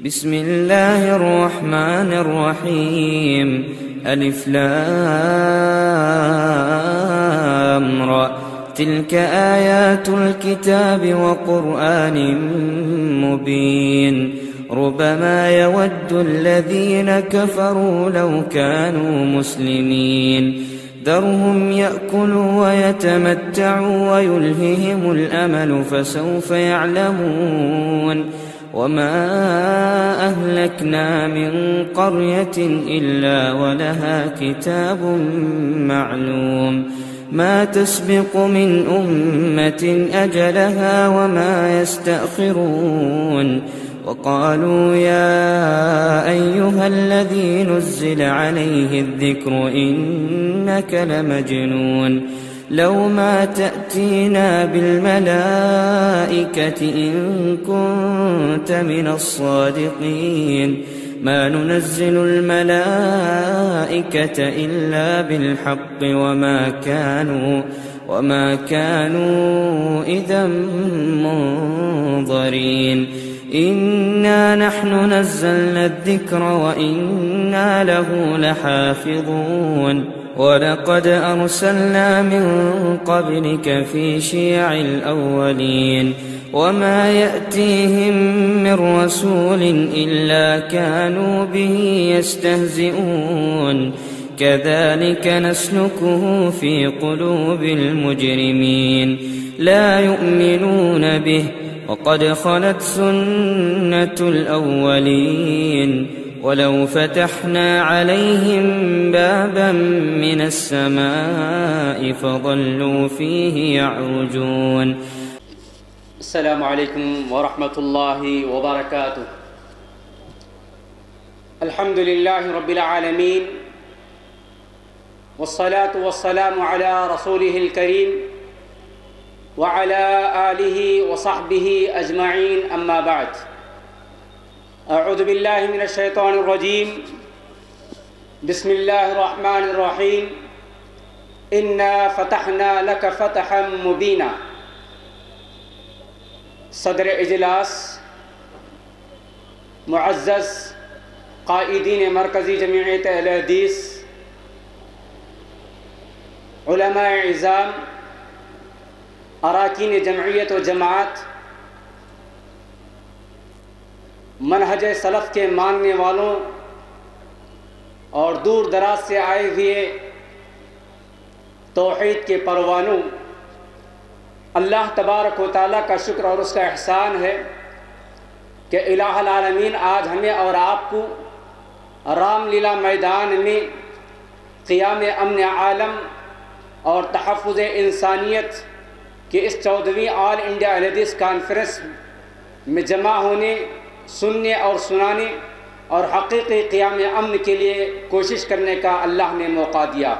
بسم الله الرحمن الرحيم ألف لام را تلك آيات الكتاب وقرآن مبين ربما يود الذين كفروا لو كانوا مسلمين ذرهم يأكلوا ويتمتعوا ويلههم الأمل فسوف يعلمون وما أهلكنا من قرية إلا ولها كتاب معلوم ما تسبق من أمة أجلها وما يستأخرون وقالوا يا أيها الذي نزل عليه الذكر إنك لمجنون لو ما تأتينا بالملائكة إن كنت من الصادقين ما ننزل الملائكة إلا بالحق وما كانوا إذا منظرين إنا نحن نزلنا الذكر وإنا له لحافظون ولقد أرسلنا من قبلك في شيع الأولين وما يأتيهم من رسول إلا كانوا به يستهزئون كذلك نسلكه في قلوب المجرمين لا يؤمنون به وقد خلت سنة الأولين ولو فتحنا عليهم بابا من السماء فظلوا فيه يعرجون. السلام عليكم ورحمة الله وبركاته. الحمد لله رب العالمين والصلاة والسلام على رسوله الكريم وعلى آله وصحبه أجمعين أما بعد. أعوذ بالله من الشيطان الرجيم بسم الله الرحمن الرحيم إنا فتحنا لك فتحا مبينا. صدر اجلاس، معزز قائدین مرکزی جمعیت اہل حدیث، علماء عظام، اراکین جمعیت و جماعت، منہج سلف کے ماننے والوں اور دور دراز سے آئے ہوئے توحید کے پروانوں، اللہ تبارک و تعالیٰ کا شکر اور اس کا احسان ہے کہ الہ العالمین آج ہمیں اور آپ کو رام لیلا میدان میں قیام امن عالم اور تحفظ انسانیت کے اس 14ویں آل انڈیا اہل حدیث کانفرنس میں جمع ہونے، سننے اور سنانے اور حقیقی قیام امن کے لیے کوشش کرنے کا اللہ نے موقع دیا۔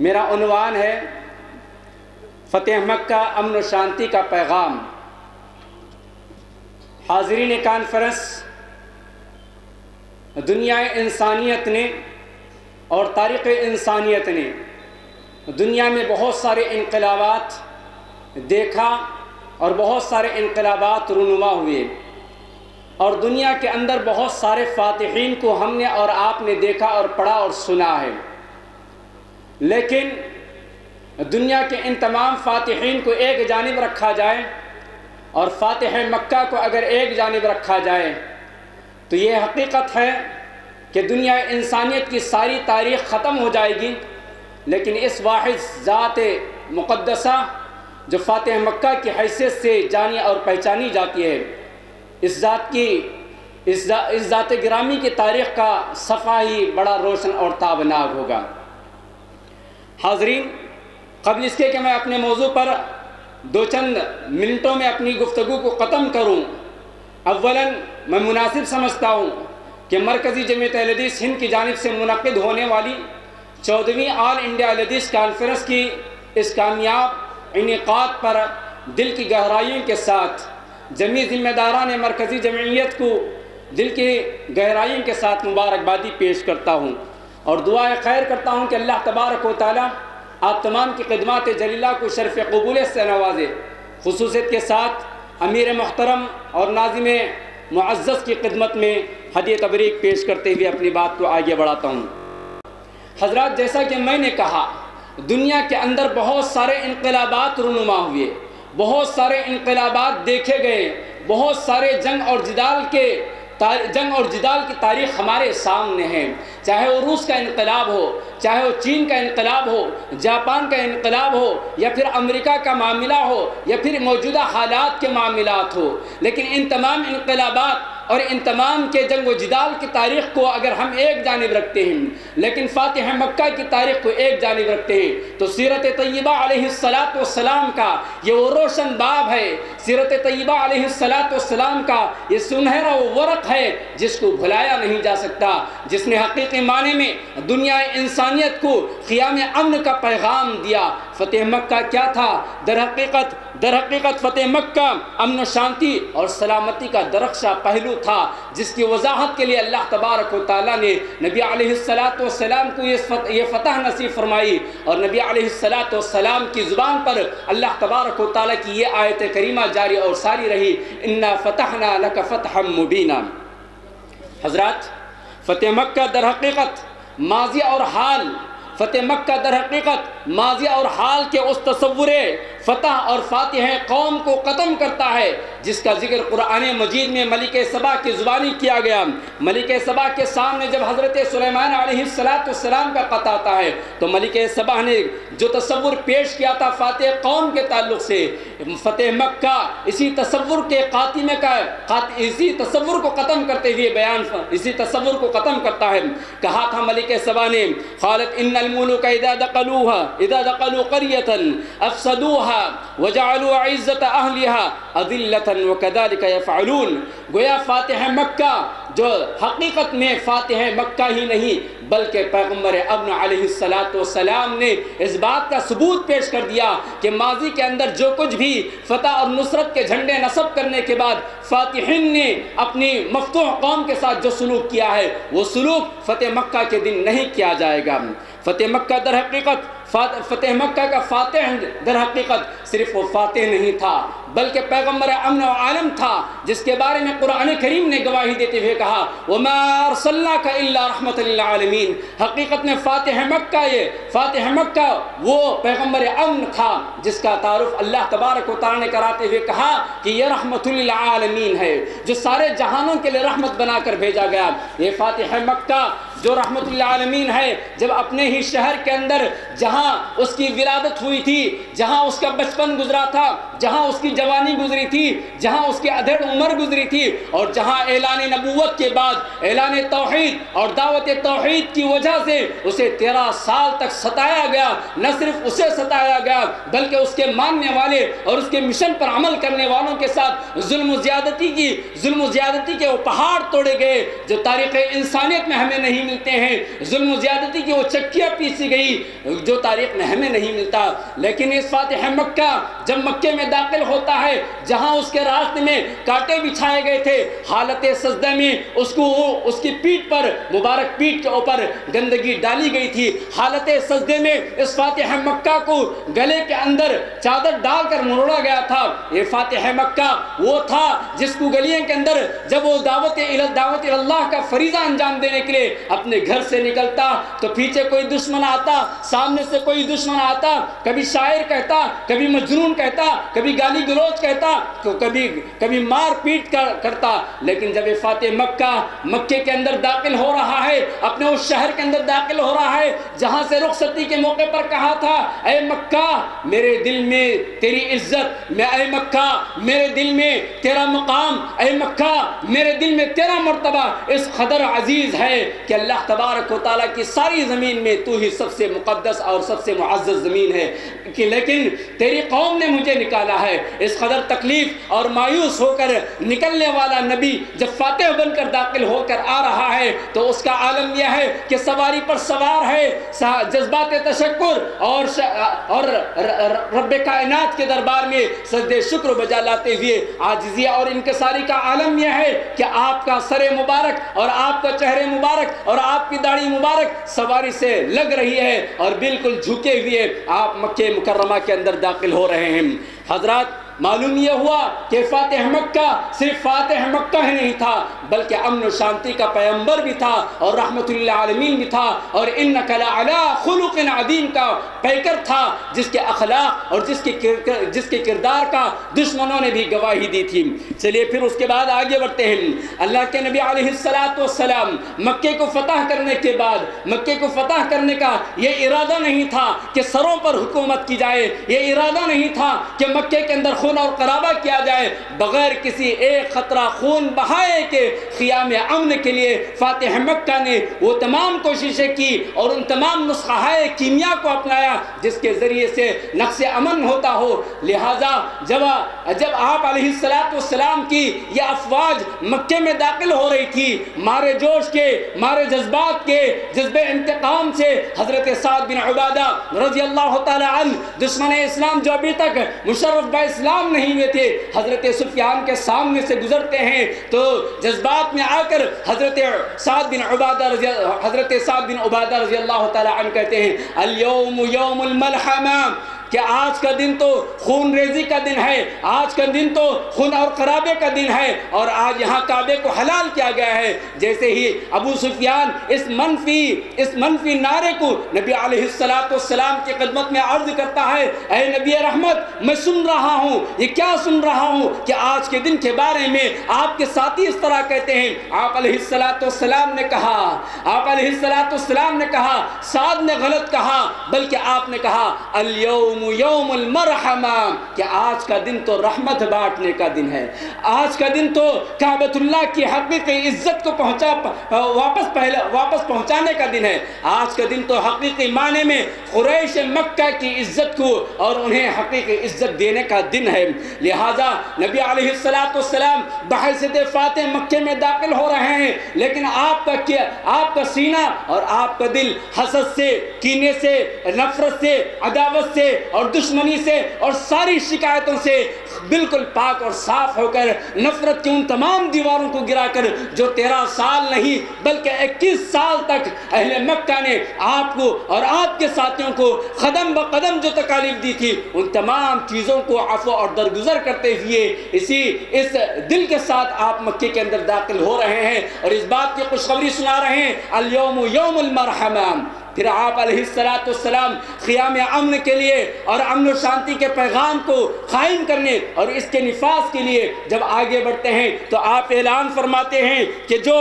میرا عنوان ہے فتح مکہ، امن و شانتی کا پیغام۔ حاضرین کانفرنس، دنیا انسانیت نے اور تاریخ انسانیت نے دنیا میں بہت سارے انقلابات دیکھا اور بہت سارے انقلابات رونما ہوئے، اور دنیا کے اندر بہت سارے فاتحین کو ہم نے اور آپ نے دیکھا اور پڑھا اور سنا ہے، لیکن دنیا کے ان تمام فاتحین کو ایک جانب رکھا جائے اور فاتح مکہ کو اگر ایک جانب رکھا جائے تو یہ حقیقت ہے کہ دنیا انسانیت کی ساری تاریخ ختم ہو جائے گی، لیکن اس واحد ذات مقدسہ جو فاتح مکہ کی حیثیت سے جانی اور پہچانی جاتی ہے، اس ذات گرامی کی تاریخ کا صفحہ ہی بڑا روشن اور تابناک ہوگا۔ حاضرین، قبل اس کے کہ میں اپنے موضوع پر دو چند منٹوں میں اپنی گفتگو کو ختم کروں، اولاً میں مناسب سمجھتا ہوں کہ مرکزی جمعیت اہل حدیث ہند کی جانب سے منعقد ہونے والی 14ویں آل انڈیا اہل حدیث کانفرنس کی اس کامیاب انعقاد پر دل کی گہرائیوں کے ساتھ جمعی ذمہ داران مرکزی جمعیت کو دل کی گہرائیوں کے ساتھ مبارکبادی پیش کرتا ہوں اور دعائے خیر کرتا ہوں کہ اللہ تبارک و تعالیٰ آپ تمام کی خدمات جلیلہ کو شرف قبولیت سے نوازے، خصوصیت کے ساتھ امیر محترم اور ناظم معزز کی خدمت میں ہدیہ تبریک پیش کرتے ہوئے اپنی بات کو آگے بڑھاتا ہوں۔ حضرات، جیسا کہ میں نے کہا، دنیا کے اندر بہت سارے انقلابات رونما ہوئے، بہت سارے انقلابات دیکھے گئے، بہت سارے جنگ اور جدال کی تاریخ ہمارے سامنے ہے، چاہے وہ روس کا انقلاب ہو، چاہے وہ چین کا انقلاب ہو، جاپان کا انقلاب ہو، یا پھر امریکہ کا معاملہ ہو، یا پھر موجودہ حالات کے معاملات ہو۔ لیکن ان تمام انقلابات اور ان تمام کے جنگ و جدال کی تاریخ کو اگر ہم ایک جانب رکھتے ہیں، لیکن فاتح مکہ کی تاریخ کو ایک جانب رکھتے ہیں، تو سیرت طیبہ علیہ السلام کا یہ وہ روشن باب ہے، سیرت طیبہ علیہ السلام کا یہ سنہرا وہ ورق ہے جس کو بھلایا نہیں جا سکتا، جس نے حقیقی معنی میں دنیا انسانیت کو قیام امن کا پیغام دیا۔ فتح مکہ کیا تھا؟ در حقیقت فتح مکہ امن و شانتی اور سلامتی کا درخشاں پہلو تھا، جس کی وضاحت کے لیے اللہ تبارک و تعالیٰ نے نبی علیہ السلام کو یہ فتح نصیب فرمائی، اور نبی علیہ السلام کی زبان پر اللہ تبارک و تعالیٰ کی یہ آیت کریمہ جاری اور ساری رہی، انا فتحنا لک فتحا مبینا۔ حضرات، فتح مکہ در حقیقت ماضی اور حال، فتح مکہ در حقیقت ماضی اور حال کے اس تصور فتح اور فاتح قوم کو ختم کرتا ہے جس کا ذکر قرآن مجید میں ملک سبا کی زبانی کیا گیا۔ ملک سبا کے سامنے جب حضرت سلیمان علیہ السلام کا خط آتا ہے تو ملک سبا نے جو تصور پیش کیا تھا فاتح قوم کے تعلق سے، فتح مکہ اسی تصور کے خاتمے کا اسی تصور کو ختم کرتے ہوئے اسی تصور کو ختم کرتا ہے۔ کہا تھا ملک سبا نے، قالت ان الملوک اذا دخلوا قریۃ افسدوها وجعلوا عزت اہلها اذلۃ وكذلك يفعلون۔ گویا فاتح مکہ جو حقیقت میں فاتح مکہ ہی نہیں بلکہ پیغمبر امن علیہ السلام نے اس بات کا ثبوت پیش کر دیا کہ ماضی کے اندر جو کچھ بھی فتح اور نصرت کے جھنڈے نصب کرنے کے بعد فاتحین نے اپنی مفتوح قوم کے ساتھ جو سلوک کیا ہے وہ سلوک فتح مکہ کے دن نہیں کیا جائے گا۔ فتح مکہ در حقیقت فتح مکہ کا فاتح در حقیقت صرف وہ فاتح نہیں تھا بلکہ پیغمبر امن و عالم تھا، جس کے بارے میں قرآن کریم نے گواہی دیتے ہوئے کہا وَمَا أَرْسَلْنَاكَ إِلَّا رَحْمَةً لِلْعَالَمِينَ۔ حقیقت میں فاتح مکہ وہ پیغمبر امن تھا جس کا تعارف اللہ تبارک و تعالیٰ نے کراتے ہوئے کہا کہ یہ رحمت للعالمین ہے، جو سارے جہانوں کے لیے رحمت بنا کر بھیجا گیا۔ یہ فاتح مکہ جو رحمت للعالمین ہے، جب اپنے ہی شہر کے اندر جہاں اس کی ولادت ہوئی تھی، جہاں اس کا بچپن گزرا تھا، جہاں اس کی جوانی گزری تھی، جہاں اس کی ادھیڑ عمر گزری تھی، اور جہاں اعلان نبوت کے بعد اعلان توحید اور دعوت توحید کی وجہ سے اسے 13 سال تک ستایا گیا، نہ صرف اسے ستایا گیا بلکہ اس کے ماننے والے اور اس کے مشن پر عمل کرنے والوں کے ساتھ ظلم و زیادتی کے وہ پہاڑ توڑے گئے جو تاریخ انسانیت میں ہمیں نہیں ملتے ہیں، ظلم و زیادتی کی وہ چکیاں پیسی گئی جو تاریخ میں ہمیں نہیں ملتا۔ لیکن اس فاتح مکہ جب مکے میں داخل ہوتا ہے، جہاں اس کے راستے میں کانٹے بچھائے گئے تھے، حالت سجدہ میں اس کی پیٹھ پر مبارک پیٹھ کے اوپر گندگی ڈالی گئی تھی، حالت سجدے میں اس فاتح مکہ کو گلے کے اندر چادر ڈال کر مروڑا گیا تھا۔ یہ فاتح مکہ وہ تھا جس کو گلیوں کے اندر جب وہ دعوت اللہ کا فریضہ انجام دینے کے لیے اپنے گھر سے نکلتا تو پیچھے کوئی دشمن آتا، سامنے سے کوئی دشمن آتا، کبھی شاعر کہتا، کبھی مجنون کہتا، کبھی گالی گلوچ کہتا، کبھی مار پیٹ کرتا۔ لیکن جب یہ فاتح مکے کے اندر داخل ہو رہا ہے، اپنے اس شہر کے اندر داخل ہو رہا ہے جہاں سے رخصتی کے موقع پر کہا تھا اے مکہ میرے دل میں تیری عزت، اے مکہ میرے دل میں تیرا مقام، اے مکہ میرے دل میں تیرا مرتبہ اس قدر عزیز ہے کہ اللہ تبارک و تعالیٰ کی ساری زمین میں تو ہی سب سے مقدس اور سب سے معزز زمین ہے، لیکن تیری قوم نے مجھے نکالا ہے۔ اس قدر تکلیف اور مایوس ہو کر نکلنے والا نبی جب فاتح بن کر داخل ہو کر آ رہا ہے تو اس کا عالم یہ ہے کہ سواری پر سوار ہے، جذبات تشکر اور رب کائنات کے دربار میں سجدے شکر بجا لاتے ہوئے عاجزیہ اور انکساری کا عالم یہ ہے کہ آپ کا سر مبارک اور آپ کا چہرے مبارک اور آپ کی داڑھی مبارک سواری سے لگ رہی ہے اور بالکل جھکے ہوئے آپ مکہ مکرمہ کے اندر داخل ہو رہے ہیں۔ حضرات، معلوم یہ ہوا کہ فاتح مکہ صرف فاتح مکہ ہی نہیں تھا بلکہ امن و شانتی کا پیغمبر بھی تھا اور رحمت للعالمین بھی تھا اور انک لعلی خلق عظیم کا پیکر تھا، جس کے اخلاق اور جس کے کردار کا دشمنوں نے بھی گواہی دی تھی۔ چلیے پھر اس کے بعد آگے بڑھتے ہیں۔ اللہ کے نبی علیہ السلام مکے کو فتح کرنے کے بعد مکے کو فتح کرنے کا یہ ارادہ نہیں تھا کہ سروں پر حکومت کی جائے، یہ ارادہ نہیں تھا کہ مکے کے اندر خون اور قرابہ کیا جائے، بغیر کسی ایک خطرہ خون بہائے کے قیام امن کے لیے فاتح مکہ نے وہ تمام کوششیں کی اور ان تمام نسخہ کیمیا کو اپنایا جس کے ذریعے سے نقص امن ہوتا ہو۔ لہٰذا جب آپ علیہ السلام کی یہ افواج مکے میں داخل ہو رہی تھی، مارے جوش کے، مارے جذبات کے، جذبے انتقام سے حضرت سعد بن عبادہ رضی اللہ تعالی عنہ دشمن اسلام جو ابھی تک مشرف با اسلام نہیں ہوئے تھے، حضرت سفیان کے سامنے سے گزرتے ہیں تو جذبات میں آ کر حضرت سعد بن عبادہ رضی اللہ تعالی عنہ کہتے ہیں الیوم یوم الملحمہ، کہ آج کا دن تو خون ریزی کا دن ہے، آج کا دن تو خون اور قرابے کا دن ہے، اور آج یہاں کعبے کو حلال کیا گیا ہے۔ جیسے ہی ابو سفیان اس منفی نعرے کو نبی علیہ السلام کی خدمت میں عرض کرتا ہے، اے نبی رحمت میں سن رہا ہوں، یہ کیا سن رہا ہوں کہ آج کے دن کے بارے میں آپ کے ساتھی اس طرح کہتے ہیں۔ آپ علیہ السلام نے کہا سعد نے غلط کہا، بلکہ آپ نے کہا الیوم یوم المرحمہ، کہ آج کا دن تو رحمت بانٹنے کا دن ہے، آج کا دن تو کعبۃ اللہ کی حقیقی عزت کو واپس پہنچانے کا دن ہے، آج کا دن تو حقیقی معنی میں قریش مکہ کی عزت کو اور انہیں حقیقی عزت دینے کا دن ہے۔ لہٰذا نبی علیہ السلام بحیثیت فاتح مکے میں داخل ہو رہے ہیں، لیکن آپ کا سینہ اور آپ کا دل حسد سے، کینے سے، نفرت سے، عداوت سے اور دشمنی سے اور ساری شکایتوں سے بالکل پاک اور صاف ہو کر نفرت کی ان تمام دیواروں کو گرا کر جو 13 سال نہیں بلکہ 21 سال تک اہل مکہ نے آپ کو اور آپ کے ساتھیوں کو قدم بقدم جو تکالیف دی تھی، ان تمام چیزوں کو عفو اور درگزر کرتے ہوئے اس دل کے ساتھ آپ مکے کے اندر داخل ہو رہے ہیں اور اس بات کی خوشخبری سنا رہے ہیں الیوم یوم المرحمہ۔ پھر آپ علیہ السلام قیام امن کے لیے اور امن و شانتی کے پیغام کو قائم کرنے اور اس کے نفاذ کے لیے جب آگے بڑھتے ہیں تو آپ اعلان فرماتے ہیں کہ جو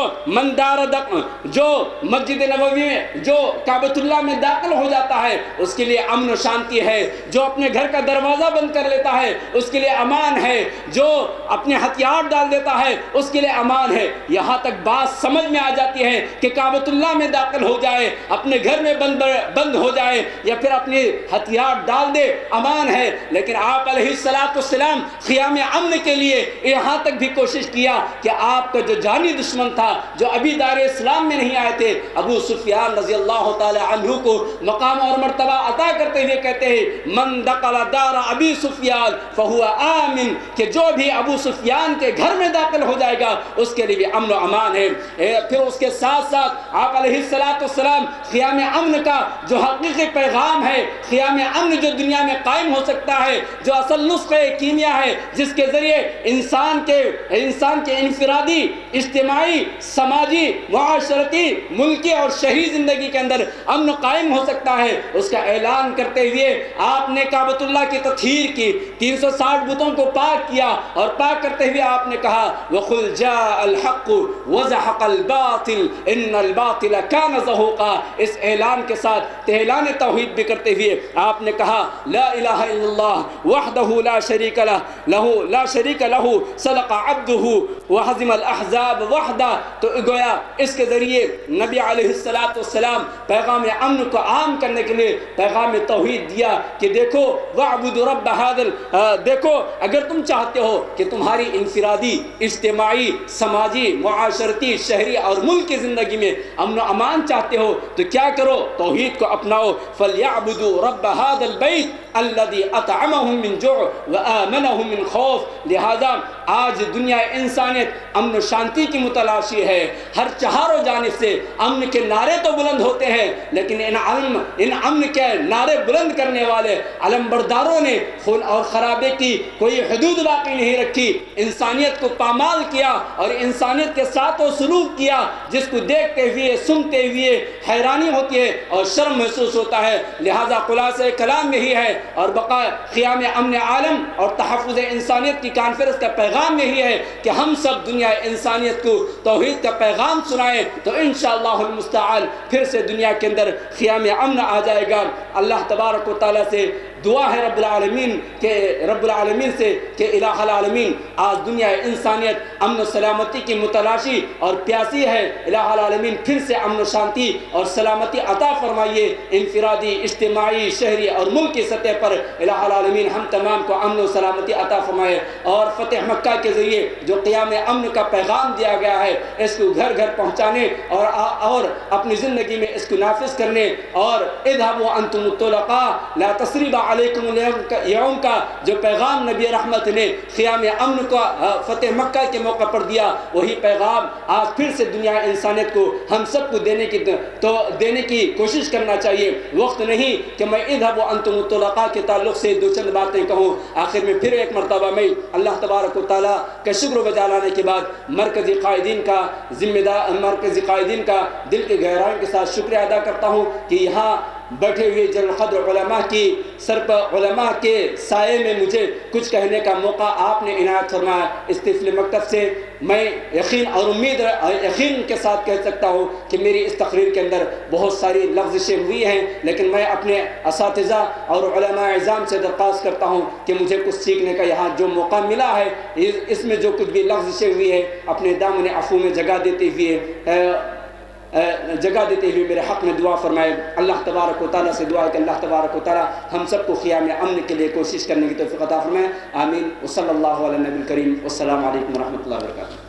مسجد نبوی میں جو کعبۃ اللہ میں داخل ہو جاتا ہے اس کے لیے امن و شانتی ہے، جو اپنے گھر کا دروازہ بند کر لیتا ہے اس کے لیے امان ہے، جو اپنے ہتھیار ڈال دیتا ہے اس کے لیے امان ہے۔ یہاں تک بات سمجھ میں آ جاتی ہے کہ کعبۃ اللہ میں داخل ہو جائے، اپنے گھر میں بند ہو جائے یا پھر اپنے ہتھیار ڈال دے، امان ہے، لیکن آپ علیہ السلام قیام امن کے لیے یہاں تک بھی کوشش کیا کہ آپ کا جو جانی دشمن تھا، جو ابھی دار اسلام میں نہیں آئے تھے، ابو سفیان رضی اللہ تعالی عنہ کو مقام اور مرتبہ عطا کرتے ہوئے کہتے ہیں من دخل دار ابی سفیان فہو آمن، کہ جو بھی ابو سفیان کے گھر میں داخل ہو جائے گا اس کے لیے بھی امن و امان ہے۔ پھر اس کے ساتھ ساتھ آپ علیہ السلام قیام امن کا جو حقیقی پیغام ہے، قیام امن جو دنیا میں قائم ہو سکتا ہے، جو اصل نسخہ کیمیا ہے جس کے ذریعے انسان کے انفرادی، اجتماعی، سماجی، معاشرتی، ملکی اور شہری زندگی کے اندر امن قائم ہو سکتا ہے، اس کا اعلان کرتے ہوئے آپ نے کعبۃ اللہ کی تطہیر کی، 360 بتوں کو پاک کیا اور پاک کرتے ہوئے آپ نے کہا وَقُلْ جَاءَ الْحَقُّ وَزَحَقَ الْبَاطِلُ إِنَّ الْبَاطِلَ كَانَ زَهُوقًا۔ اس اعلان کے ساتھ اعلان توحید بھی کرتے ہوئے آپ نے کہا لا الہ الا اللہ وحدہ لا شریک لہ صدق عبدہ وہزم الاحزاب وحدہ۔ تو گویا اس کے ذریعے نبی علیہ السلام پیغام امن کو عام کرنے کے لیے پیغام توحید دیا کہ دیکھو وَاعْبُدُ رَبَّ هَذَا، دیکھو اگر تم چاہتے ہو کہ تمہاری انفرادی، اجتماعی، سماجی، معاشرتی، شہری اور ملک کی زندگی میں امن و امان چاہتے ہو تو کیا کرو کرو، توحید کو اپناؤ۔ فَلْيَعْبُدُوا رَبَّ هَذَا الْبَيْتِ الَّذِي أَطْعَمَهُم مِّن جُوعٍ وَآمَنَهُم مِّن خَوْفٍ۔ لہذا آج دنیا انسانیت امن و شانتی کی متلاشی ہے۔ ہر چہاروں جانب سے امن کے نعرے تو بلند ہوتے ہیں، لیکن ان امن کے نعرے بلند کرنے والے علم برداروں نے خون اور خرابے کی کوئی حدود باقی نہیں رکھی، انسانیت کو پامال کیا اور انسانیت کے ساتھ وہ سلوک کیا جس کو دیکھتے ہوئے سنتے ہوئے حیرانی ہوتی ہے اور شرم محسوس ہوتا ہے۔ لہذا خلاصہ کلام یہی ہے اور بقا قیام امن عالم اور تحفظ انسانیت کی کانفرنس کا پیغام یہی ہے کہ ہم سب دنیا انسانیت کو توحید کا پیغام سنائیں، تو انشاءاللہ المستعان پھر سے دنیا کے اندر قیام امن آ جائے گا۔ اللہ تبارک و تعالیٰ سے دعا ہے رب العالمین سے کہ الہ العالمین آج دنیا انسانیت امن و سلامتی کی متلاشی اور پیاسی ہے، الہ العالمین پھر سے امن و شانتی اور سلامتی عطا فرمائیے، انفرادی، اجتماعی، شہری اور ملکی سطح پر الہ العالمین ہم تمام کو امن و سلامتی عطا فرمائے، اور فتح مکہ کے ذریعے جو قیام امن کا پیغام دیا گیا ہے اس کو گھر گھر پہنچانے اور اپنی زندگی میں اس کو نافذ کرنے، اور اذهبوا انتم الطلقاء لا تثریب علیکم اليوم کا جو پیغام نبی رحمت نے قیام امن کا فتح مکہ کے موقع پر دیا، وہی پیغام آج پھر سے دنیا انسانیت کو ہم سب کو دینے کی کوشش کرنا چاہیے۔ وقت نہیں کہ میں اذهبوا انتم الطلقاء کے تعلق سے دو چند باتیں کہوں۔ آخر میں پھر ایک مرتبہ میں اللہ تبارک و تعالیٰ کا شکر بجا لانے کے بعد مرکزی قائدین کا دل کی گہرائیوں کے ساتھ شکریہ ادا کرتا ہوں کہ یہاں بیٹھے ہوئے جلیل القدر علماء کی سر پر علماء کے سائے میں مجھے کچھ کہنے کا موقع آپ نے عنایت فرمایا۔ اس طفل مکتب سے میں یقین اور یقین کے ساتھ کہہ سکتا ہوں کہ میری اس تقریر کے اندر بہت ساری لغزشیں ہوئی ہیں، لیکن میں اپنے اساتذہ اور علماء اعظام سے درخواست کرتا ہوں کہ مجھے کچھ سیکھنے کا یہاں جو موقع ملا ہے، اس میں جو کچھ بھی لغزشیں ہوئی ہیں اپنے دامن عفو میں جگہ دیتے ہوئے میرے حق میں دعا فرمائے۔ اللہ تبارک و تعالیٰ سے دعا ہے کہ اللہ تبارک و تعالیٰ ہم سب کو قیام امن کے لیے کوشش کرنے کی توفیق عطا فرمائے۔ آمین۔ وصلی اللہ علی نبی الکریم۔ والسلام علیکم ورحمۃ اللہ وبرکاتہ۔